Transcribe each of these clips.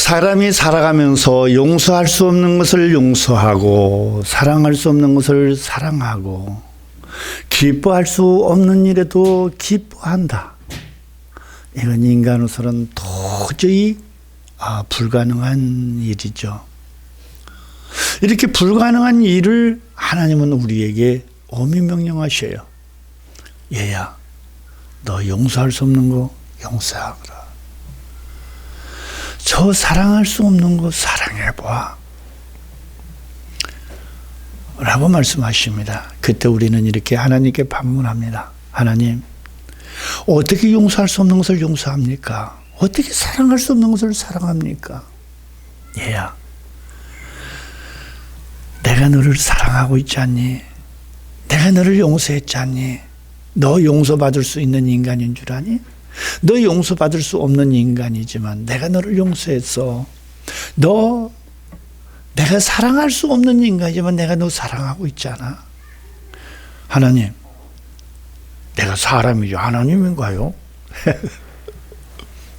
사람이 살아가면서 용서할 수 없는 것을 용서하고 사랑할 수 없는 것을 사랑하고 기뻐할 수 없는 일에도 기뻐한다. 이건 인간으로서는 도저히 불가능한 일이죠. 이렇게 불가능한 일을 하나님은 우리에게 엄히 명령하셔요. 얘야, 너 용서할 수 없는 거 용서하거라. 저 사랑할 수 없는 거 사랑해봐 라고 말씀하십니다. 그때 우리는 이렇게 하나님께 반문합니다. 하나님, 어떻게 용서할 수 없는 것을 용서합니까? 어떻게 사랑할 수 없는 것을 사랑합니까? 얘야, 내가 너를 사랑하고 있지 않니? 내가 너를 용서했지 않니? 너 용서받을 수 있는 인간인 줄 아니? 너 용서받을 수 없는 인간이지만 내가 너를 용서했어. 너 내가 사랑할 수 없는 인간이지만 내가 너 사랑하고 있잖아. 하나님, 내가 사람이죠. 하나님인가요?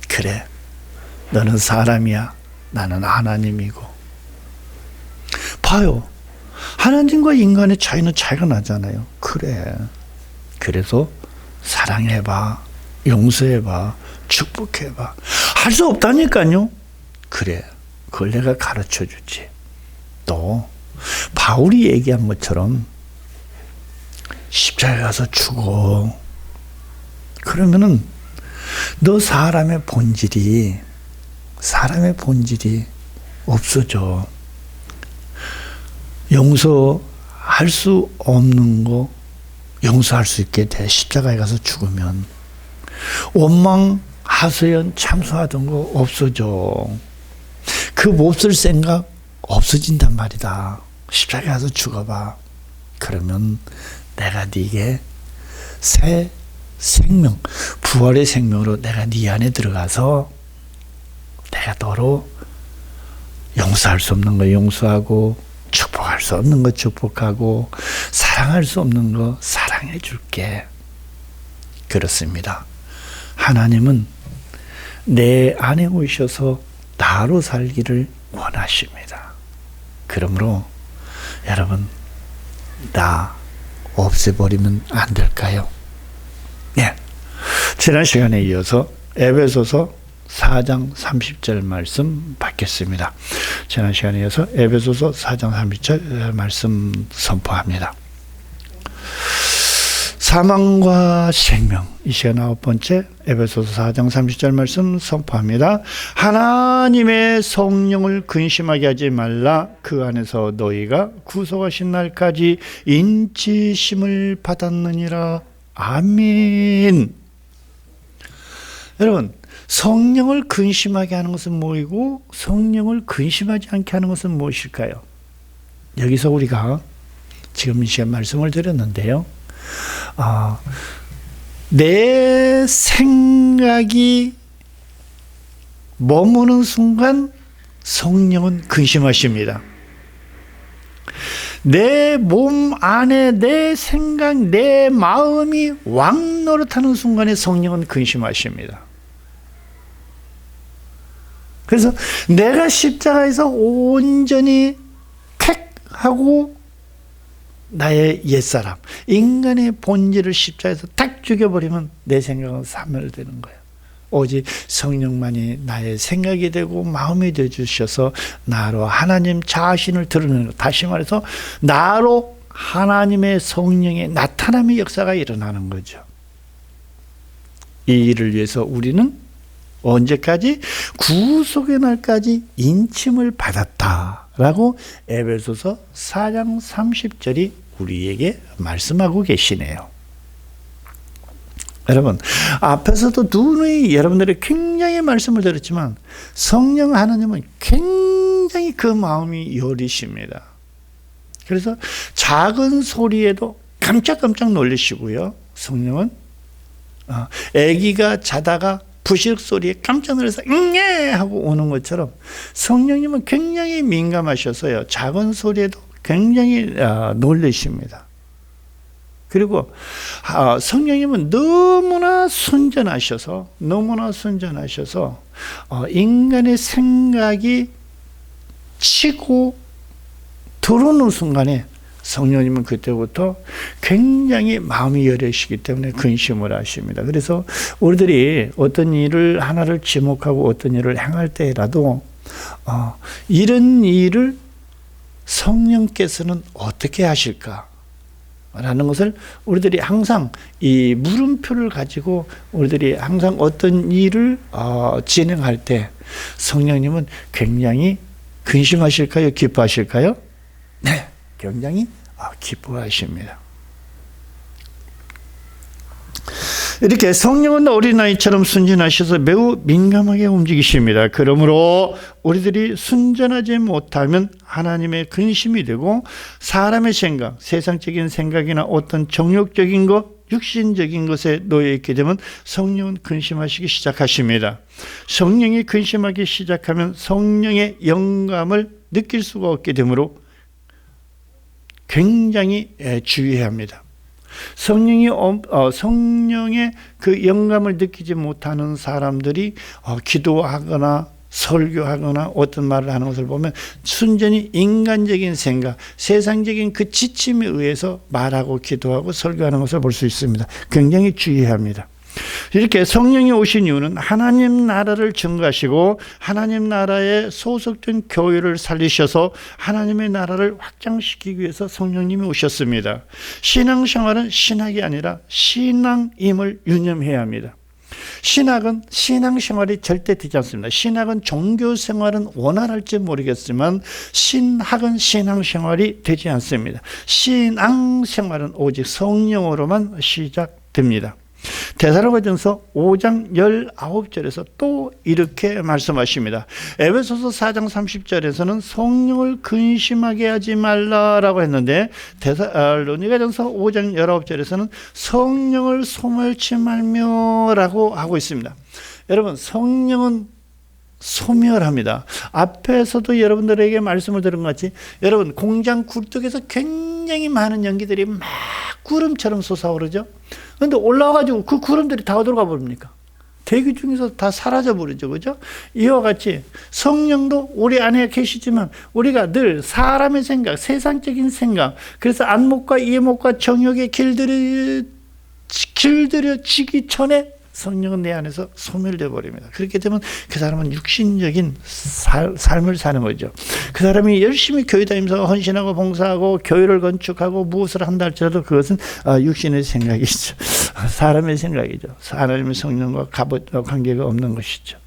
그래, 너는 사람이야. 나는 하나님이고. 봐요, 하나님과 인간의 차이가 나잖아요. 그래, 그래서 사랑해봐, 용서해봐, 축복해봐. 할 수 없다니까요. 그래, 그걸 내가 가르쳐주지. 또 바울이 얘기한 것처럼 십자가에 가서 죽어. 그러면은 너 사람의 본질이 없어져. 용서할 수 없는 거 용서할 수 있게 돼. 십자가에 가서 죽으면 원망, 하소연, 참소하던 거 없어져. 그 몹쓸 생각 없어진단 말이다. 십자가에 가서 죽어봐. 그러면 내가 네게 새 생명, 부활의 생명으로 내가 네 안에 들어가서 내가 너로 용서할 수 없는 거 용서하고 축복할 수 없는 거 축복하고 사랑할 수 없는 거 사랑해 줄게. 그렇습니다. 하나님은 내 안에 오셔서 나로 살기를 원하십니다. 그러므로 여러분, 나 없애버리면 안 될까요? 네. 지난 시간에 이어서 에베소서 4장 30절 말씀 받겠습니다. 지난 시간에 이어서 에베소서 4장 30절 말씀 선포합니다. 사망과 생명, 이 시간 9번째 에베소서 4장 30절 말씀 선포합니다. 하나님의 성령을 근심하게 하지 말라. 그 안에서 너희가 구속하신 날까지 인치심을 받았느니라. 아멘. 여러분, 성령을 근심하게 하는 것은 뭐이고 성령을 근심하지 않게 하는 것은 무엇일까요? 여기서 우리가 지금 이 시간 말씀을 드렸는데요. 내 생각이 머무는 순간 성령은 근심하십니다. 내 몸 안에 내 생각, 내 마음이 왕노릇하는 순간에 성령은 근심하십니다. 그래서 내가 십자가에서 온전히 택하고 나의 옛사람, 인간의 본질을 십자가에서 딱 죽여버리면 내 생각은 사멸되는 거예요. 오직 성령만이 나의 생각이 되고 마음이 되어주셔서 나로 하나님 자신을 드러내는 것. 다시 말해서 나로 하나님의 성령의 나타남의 역사가 일어나는 거죠. 이 일을 위해서 우리는 언제까지? 구속의 날까지 인침을 받았다라고 에베소서 4장 30절이 우리에게 말씀하고 계시네요. 여러분, 앞에서도 누누이 여러분들이 굉장히 말씀을 드렸지만 성령 하나님은 굉장히 그 마음이 여리십니다. 그래서 작은 소리에도 깜짝깜짝 놀리시고요. 성령은 아기가 자다가 부식 소리에 깜짝 놀라서 응애 하고 오는 것처럼 성령님은 굉장히 민감하셔서요. 작은 소리에도 굉장히 놀라십니다. 그리고 성령님은 너무나 순전하셔서 인간의 생각이 치고 들어오는 순간에 성령님은 그때부터 굉장히 마음이 열리시기 때문에 근심을 하십니다. 그래서 우리들이 어떤 일을 하나를 지목하고 어떤 일을 행할 때라도 이런 일을 성령께서는 어떻게 하실까? 라는 것을 우리들이 항상 이 물음표를 가지고 우리들이 항상 어떤 일을 진행할 때 성령님은 굉장히 근심하실까요? 기뻐하실까요? 네, 굉장히 기뻐하십니다. 이렇게 성령은 어린아이처럼 순진하셔서 매우 민감하게 움직이십니다. 그러므로 우리들이 순전하지 못하면 하나님의 근심이 되고 사람의 생각, 세상적인 생각이나 어떤 정욕적인 것, 육신적인 것에 놓여 있게 되면 성령은 근심하시기 시작하십니다. 성령이 근심하기 시작하면 성령의 영감을 느낄 수가 없게 되므로 굉장히 주의해야 합니다. 성령의 그 영감을 느끼지 못하는 사람들이 기도하거나 설교하거나 어떤 말을 하는 것을 보면 순전히 인간적인 생각, 세상적인 그 지침에 의해서 말하고 기도하고 설교하는 것을 볼 수 있습니다. 굉장히 주의해야 합니다. 이렇게 성령이 오신 이유는 하나님 나라를 증거하시고 하나님 나라에 소속된 교회를 살리셔서 하나님의 나라를 확장시키기 위해서 성령님이 오셨습니다. 신앙생활은 신학이 아니라 신앙임을 유념해야 합니다. 신학은 신앙생활이 절대 되지 않습니다. 신학은 종교생활은 원활할지 모르겠지만 신학은 신앙생활이 되지 않습니다. 신앙생활은 오직 성령으로만 시작됩니다. 데살로니가전서 5장 19절에서 또 이렇게 말씀하십니다. 에베소서 4장 30절에서는 성령을 근심하게 하지 말라라고 했는데 데살로니가전서 5장 19절에서는 성령을 소멸치 말며라고 하고 있습니다. 여러분, 성령은 소멸합니다. 앞에서도 여러분들에게 말씀을 들은 것 같이 여러분 공장 굴뚝에서 굉장히 많은 연기들이 막 구름처럼 솟아오르죠. 그런데 올라와가지고 그 구름들이 다 어디로 가버립니까? 대기 중에서 다 사라져버리죠. 그죠? 이와 같이 성령도 우리 안에 계시지만 우리가 늘 사람의 생각, 세상적인 생각, 그래서 안목과 이목과 정욕에 길들여지기 전에 성령은 내 안에서 소멸되어 버립니다. 그렇게 되면 그 사람은 육신적인 삶을 사는 거죠. 그 사람이 열심히 교회 다니면서 헌신하고 봉사하고 교회를 건축하고 무엇을 한다 할지라도 그것은 육신의 생각이죠. 사람의 생각이죠. 하나님의 성령과 관계가 없는 것이죠.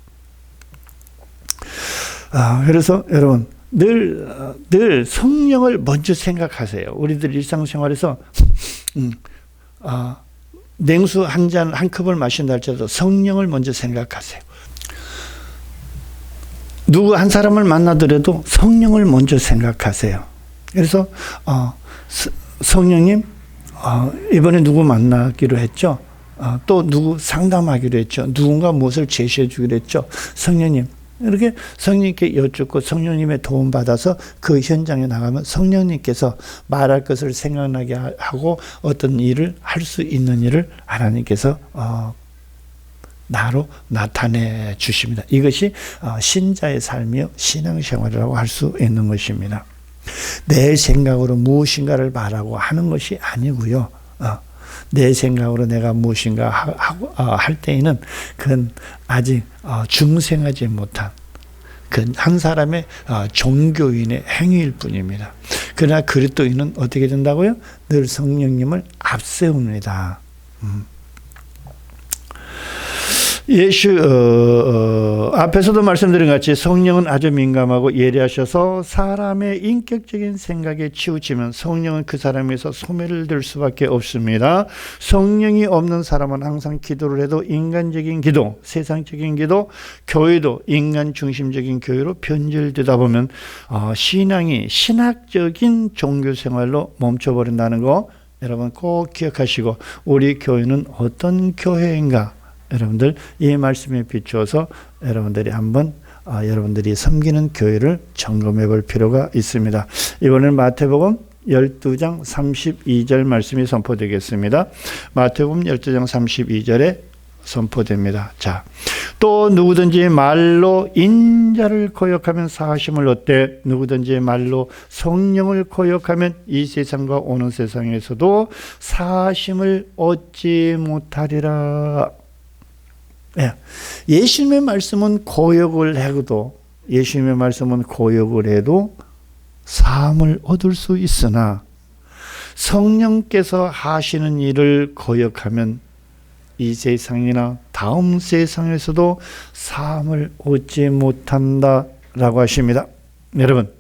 그래서 여러분 늘 성령을 먼저 생각하세요. 우리들 일상생활에서 냉수 한 잔, 한 컵을 마신다 할지라도 성령을 먼저 생각하세요. 누구 한 사람을 만나더라도 성령을 먼저 생각하세요. 그래서 성령님 이번에 누구 만나기로 했죠? 또 누구 상담하기로 했죠? 누군가 무엇을 제시해 주기로 했죠? 성령님, 이렇게 성령님께 여쭙고 성령님의 도움받아서 그 현장에 나가면 성령님께서 말할 것을 생각나게 하고 어떤 일을 할 수 있는 일을 하나님께서 나로 나타내 주십니다. 이것이 신자의 삶이요 신앙생활이라고 할 수 있는 것입니다. 내 생각으로 무엇인가를 말하고 하는 것이 아니고요. 내 생각으로 내가 무엇인가 할 때에는 그건 아직 중생하지 못한 그 한 사람의 종교인의 행위일 뿐입니다. 그러나 그리스도인은 어떻게 된다고요? 늘 성령님을 앞세웁니다. 앞에서도 말씀드린 것 같이 성령은 아주 민감하고 예리하셔서 사람의 인격적인 생각에 치우치면 성령은 그 사람에서 소멸을 들 수밖에 없습니다. 성령이 없는 사람은 항상 기도를 해도 인간적인 기도, 세상적인 기도, 교회도 인간 중심적인 교회로 변질되다 보면 신앙이 신학적인 종교생활로 멈춰버린다는 거 여러분 꼭 기억하시고 우리 교회는 어떤 교회인가 여러분들 이 말씀에 비추어서 여러분들이 한번 여러분들이 섬기는 교회를 점검해 볼 필요가 있습니다. 이번엔 마태복음 12장 32절 말씀이 선포되겠습니다. 마태복음 12장 32절에 선포됩니다. 자, 또 누구든지 말로 인자를 거역하면 사하심을 얻되 누구든지 말로 성령을 거역하면 이 세상과 오는 세상에서도 사하심을 얻지 못하리라. 예수님의 말씀은 고역을 해도 예수님의 말씀은 고역을 해도 사함을 얻을 수 있으나 성령께서 하시는 일을 거역하면 이 세상이나 다음 세상에서도 사함을 얻지 못한다라고 하십니다. 여러분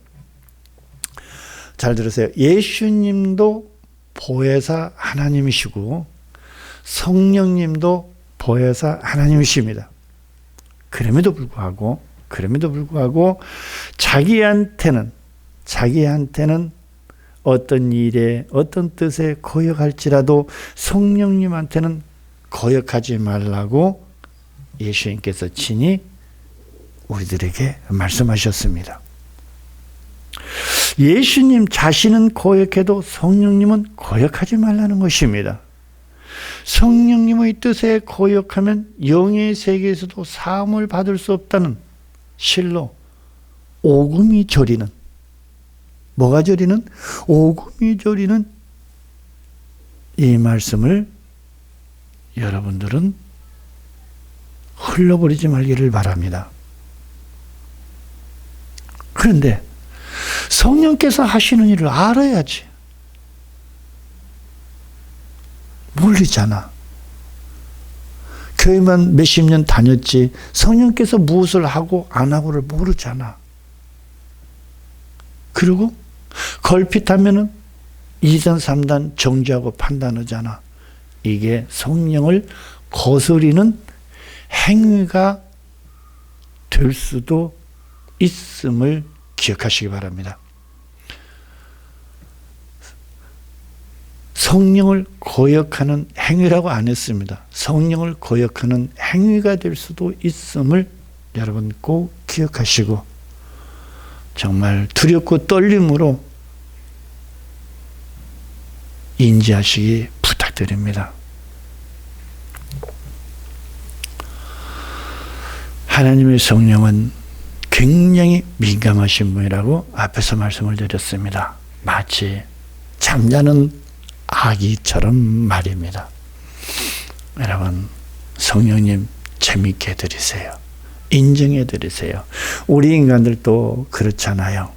잘 들으세요. 예수님도 보혜사 하나님이시고 성령님도 보혜사 하나님이십니다. 그럼에도 불구하고 자기한테는 어떤 일에 어떤 뜻에 거역할지라도 성령님한테는 거역하지 말라고 예수님께서 친히 우리들에게 말씀하셨습니다. 예수님 자신은 거역해도 성령님은 거역하지 말라는 것입니다. 성령님의 뜻에 거역하면 영의 세계에서도 사함을 받을 수 없다는 실로 오금이 저리는, 뭐가 저리는? 오금이 저리는 이 말씀을 여러분들은 흘려버리지 말기를 바랍니다. 그런데 성령께서 하시는 일을 알아야지. 모르잖아. 교회만 몇십 년 다녔지 성령께서 무엇을 하고 안 하고를 모르잖아. 그리고 걸핏하면은 2단 3단 정죄하고 판단하잖아. 이게 성령을 거스리는 행위가 될 수도 있음을 기억하시기 바랍니다. 성령을 거역하는 행위라고 안 했습니다. 성령을 거역하는 행위가 될 수도 있음을 여러분 꼭 기억하시고 정말 두렵고 떨림으로 인지하시기 부탁드립니다. 하나님의 성령은 굉장히 민감하신 분이라고 앞에서 말씀을 드렸습니다. 마치 잠자는 아기처럼 말입니다. 여러분, 성령님 재밌게 들으세요. 인정해 드리세요. 우리 인간들도 그렇잖아요.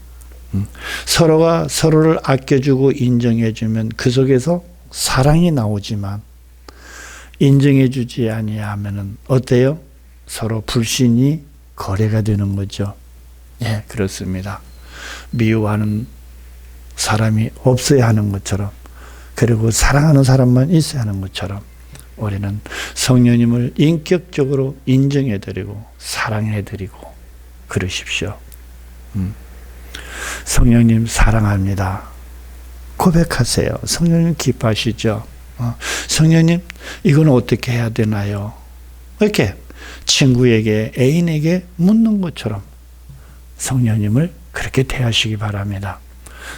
서로가 서로를 아껴주고 인정해주면 그 속에서 사랑이 나오지만 인정해주지 아니하면은 어때요? 서로 불신이 거래가 되는 거죠. 예, 그렇습니다. 미워하는 사람이 없어야 하는 것처럼, 그리고 사랑하는 사람만 있어야 하는 것처럼 우리는 성령님을 인격적으로 인정해드리고 사랑해드리고 그러십시오. 성령님 사랑합니다. 고백하세요. 성령님 기뻐하시죠? 성령님 이건 어떻게 해야 되나요? 이렇게 친구에게 애인에게 묻는 것처럼 성령님을 그렇게 대하시기 바랍니다.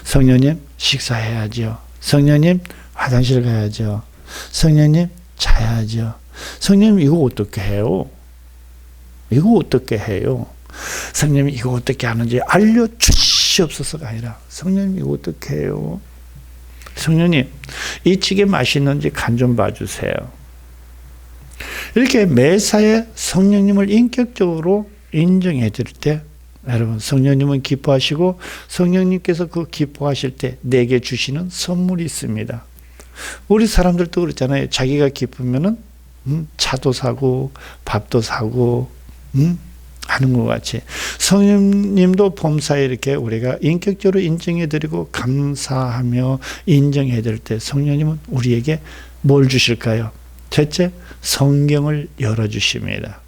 성령님 식사해야죠. 성령님 화장실 가야죠. 성령님 자야죠. 성령님 이거 어떻게 해요? 이거 어떻게 해요? 성령님 이거 어떻게 하는지 알려주시옵소서가 아니라 성령님 이거 어떻게 해요? 성령님 이 찌개 맛있는지 간 좀 봐주세요. 이렇게 매사에 성령님을 인격적으로 인정해 드릴 때 여러분 성령님은 기뻐하시고 성령님께서 그 기뻐하실 때 내게 주시는 선물이 있습니다. 우리 사람들도 그렇잖아요. 자기가 기쁘면은 차도 사고 밥도 사고 하는 것 같이 성령님도 범사에 이렇게 우리가 인격적으로 인정해 드리고 감사하며 인정해 드릴 때 성령님은 우리에게 뭘 주실까요? 첫째, 성경을 열어주십니다.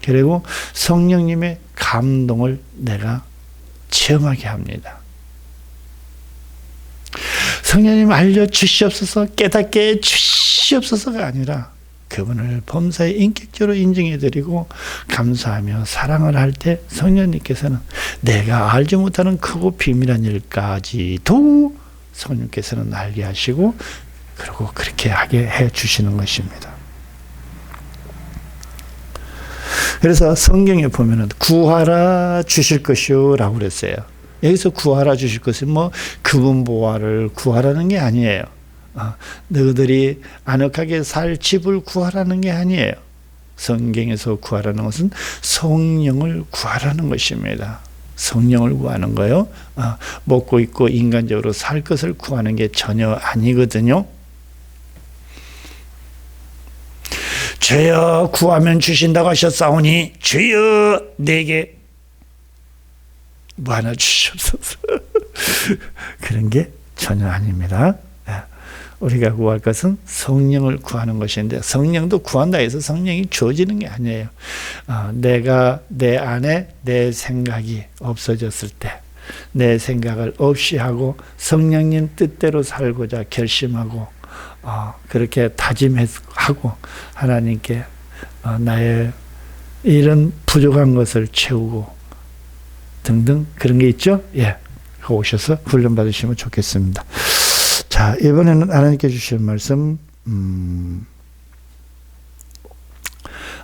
그리고 성령님의 감동을 내가 체험하게 합니다. 성령님 알려주시옵소서, 깨닫게 해주시옵소서가 아니라 그분을 범사에 인격적으로 인정해드리고 감사하며 사랑을 할 때 성령님께서는 내가 알지 못하는 크고 비밀한 일까지도 성령께서는 알게 하시고 그리고 그렇게 하게 해주시는 것입니다. 그래서 성경에 보면은 구하라 주실 것이요라고 그랬어요. 여기서 구하라 주실 것은 뭐 금은 보화를 구하라는 게 아니에요. 너희들이 아늑하게 살 집을 구하라는 게 아니에요. 성경에서 구하라는 것은 성령을 구하라는 것입니다. 성령을 구하는 거요. 먹고 입고 인간적으로 살 것을 구하는 게 전혀 아니거든요. 주여 구하면 주신다고 하셨사오니 주여 내게 뭐 하나 주시옵소서. 그런 게 전혀 아닙니다. 우리가 구할 것은 성령을 구하는 것인데, 성령도 구한다 해서 성령이 주어지는 게 아니에요. 내가 내 안에 내 생각이 없어졌을 때, 내 생각을 없이 하고 성령님 뜻대로 살고자 결심하고 그렇게 다짐하고 하나님께 나의 이런 부족한 것을 채우고 등등 그런 게 있죠. 예, 오셔서 훈련 받으시면 좋겠습니다. 자, 이번에는 하나님께 주신 말씀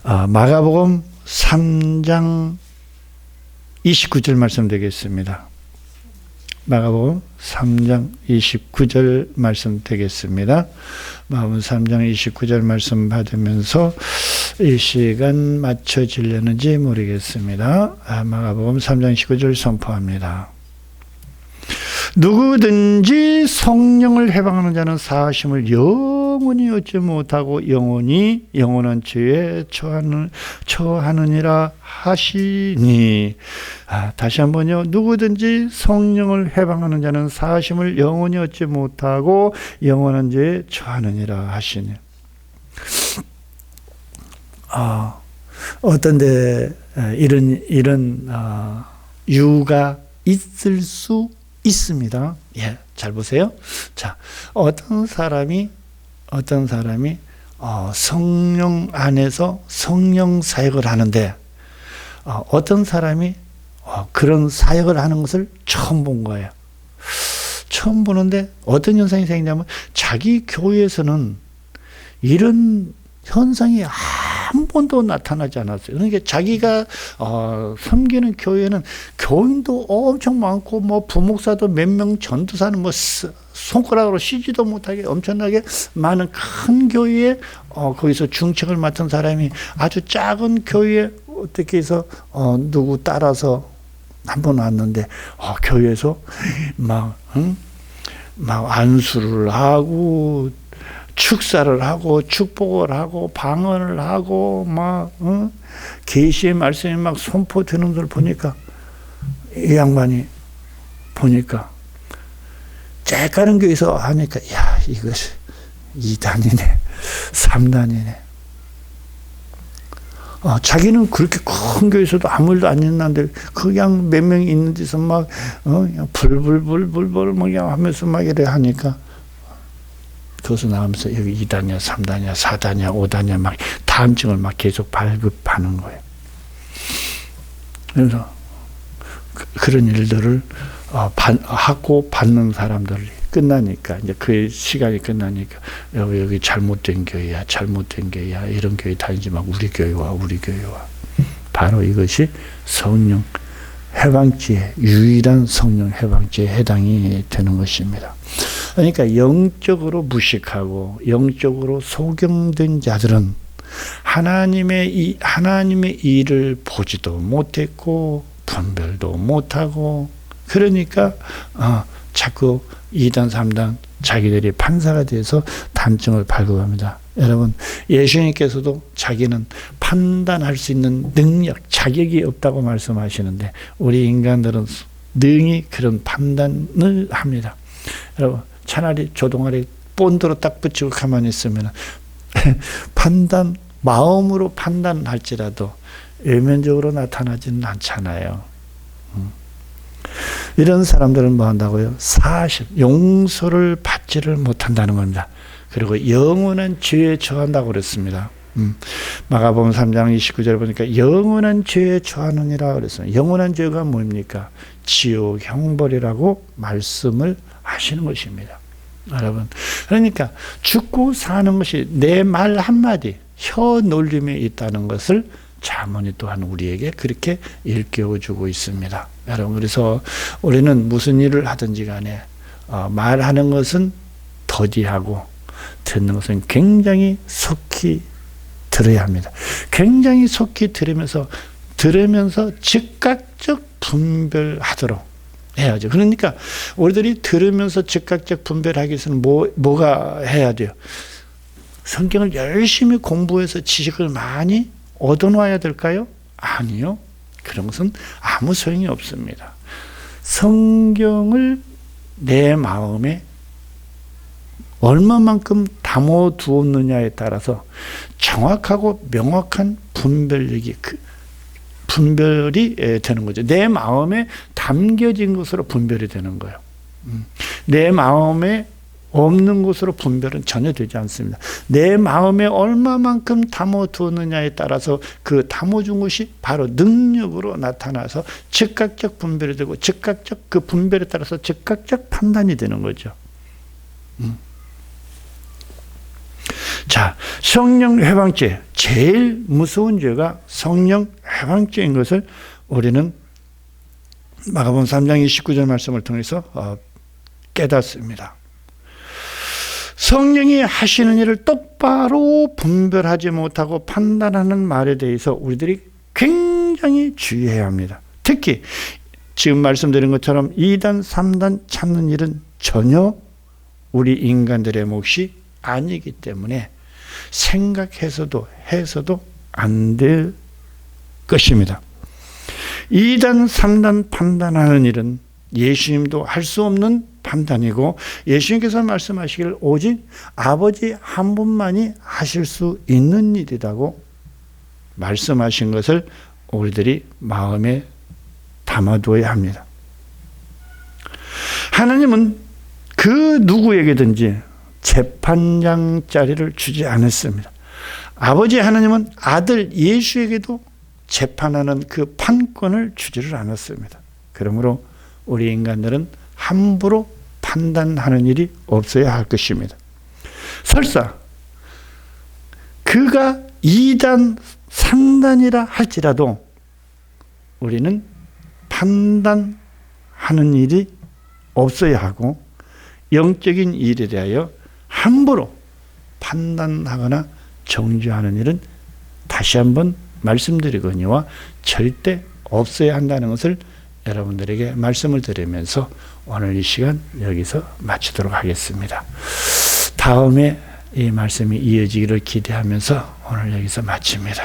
마가복음 3장 29절 말씀 되겠습니다. 마가복음 3장 29절 말씀 되겠습니다. 마가복음 3장 29절 말씀 받으면서 이 시간 맞춰지려는지 모르겠습니다. 마가복음 3장 29절 선포합니다. 누구든지 성령을 해방하는 자는 사하심을 영원히 얻지 못하고 영원한 죄에 처하느니라 하시니. 다시 한번요. 누구든지 성령을 해방하는 자는 사하심을 영원히 얻지 못하고 영원한 죄에 처하느니라 하시니. 어떤데 이런 이유가 있을 수 있습니다. 예, 잘 보세요. 자, 어떤 사람이 성령 안에서 성령 사역을 하는데 어떤 사람이 그런 사역을 하는 것을 처음 본 거예요. 처음 보는데 어떤 현상이 생기냐면 자기 교회에서는 이런 현상이 한 번도 나타나지 않았어요. 그러니까 자기가 섬기는 교회는 교인도 엄청 많고 뭐 부목사도 몇 명, 전도사는 뭐 손가락으로 쉬지도 못하게 엄청나게 많은 큰 교회에 거기서 중책을 맡은 사람이 아주 작은 교회에 어떻게 해서 누구 따라서 한 번 왔는데 교회에서 막 안수를 하고 축사를 하고 축복을 하고 방언을 하고 계시의 말씀이 막 선포되는 걸 보니까 이 양반이 보니까 쬐까는 교회에서 하니까 야 이것이 2단이네 3단이네. 자기는 그렇게 큰 교회에서도 아무 일도 안 일어났는데 그냥 몇 명이 있는 데서 막 불불불불불 그냥 하면서 막 이래 하니까 그것을 나가면서 여기 2단이야, 3단이야, 4단이야, 5단이야 막 다음증을 막 계속 발급하는 거예요. 그래서 그런 일들을 하고 받는 사람들이 끝나니까 이제 그 시간이 끝나니까 여기 잘못된 교회야, 잘못된 교회야 이런 교회 다니지 마 우리 교회 와. 바로 이것이 성령 해방죄 유일한 성령 해방죄에 해당이 되는 것입니다. 그러니까 영적으로 무식하고 영적으로 소경된 자들은 하나님의 일을 보지도 못했고 분별도 못하고 그러니까 자꾸 2단 3단 자기들이 판사가 돼서 단증을 발급합니다. 여러분 예수님께서도 자기는 판단할 수 있는 능력 자격이 없다고 말씀하시는데 우리 인간들은 능히 그런 판단을 합니다. 여러분 차라리 조동아리 본드로 딱 붙이고 가만히 있으면 마음으로 판단할지라도 외면적으로 나타나지는 않잖아요. 이런 사람들은 뭐 한다고요? 용서를 받지를 못한다는 겁니다. 그리고 영원한 죄에 처한다고 그랬습니다. 마가복음 3장 29절 보니까 영원한 죄에 처하느니라 그랬어요. 영원한 죄가 뭡니까? 지옥 형벌이라고 말씀을 하시는 것입니다. 여러분, 그러니까 죽고 사는 것이 내 말 한마디, 혀 놀림에 있다는 것을 잠언이 또한 우리에게 그렇게 일깨워주고 있습니다. 여러분, 그래서 우리는 무슨 일을 하든지 간에 말하는 것은 더디하고 듣는 것은 굉장히 속히 들어야 합니다. 굉장히 속히 들으면서 즉각적 분별하도록 해야죠. 그러니까 우리들이 들으면서 즉각적 분별하기 위해서는 뭐가 해야 돼요? 성경을 열심히 공부해서 지식을 많이 얻어놔야 될까요? 아니요. 그런 것은 아무 소용이 없습니다. 성경을 내 마음에 얼마만큼 담아두었느냐에 따라서 정확하고 명확한 분별이 되는 거죠. 내 마음에 담겨진 것으로 분별이 되는 거예요. 내 마음에 없는 것으로 분별은 전혀 되지 않습니다. 내 마음에 얼마만큼 담아두느냐에 따라서 그 담아준 것이 바로 능력으로 나타나서 즉각적 분별이 되고 즉각적 그 분별에 따라서 즉각적 판단이 되는 거죠. 자, 성령 회방죄, 제일 무서운 죄가 성령 회방죄인 것을 우리는 마가복음 3장 29절 말씀을 통해서 깨닫습니다. 성령이 하시는 일을 똑바로 분별하지 못하고 판단하는 말에 대해서 우리들이 굉장히 주의해야 합니다. 특히 지금 말씀드린 것처럼 2단, 3단 찾는 일은 전혀 우리 인간들의 몫이 아니기 때문에 생각해서도 해서도 안 될 것입니다. 2단, 3단 판단하는 일은 예수님도 할 수 없는 판단이고 예수님께서 말씀하시길 오직 아버지 한 분만이 하실 수 있는 일이라고 말씀하신 것을 우리들이 마음에 담아두어야 합니다. 하나님은 그 누구에게든지 재판장 자리를 주지 않았습니다. 아버지 하나님은 아들 예수에게도 재판하는 그 판권을 주지를 않았습니다. 그러므로 우리 인간들은 함부로 판단하는 일이 없어야 할 것입니다. 설사 그가 2단, 3단이라 할지라도 우리는 판단하는 일이 없어야 하고 영적인 일에 대하여 함부로 판단하거나 정죄하는 일은 다시 한번 말씀드리거니와 절대 없어야 한다는 것을 여러분들에게 말씀을 드리면서 오늘 이 시간 여기서 마치도록 하겠습니다. 다음에 이 말씀이 이어지기를 기대하면서 오늘 여기서 마칩니다.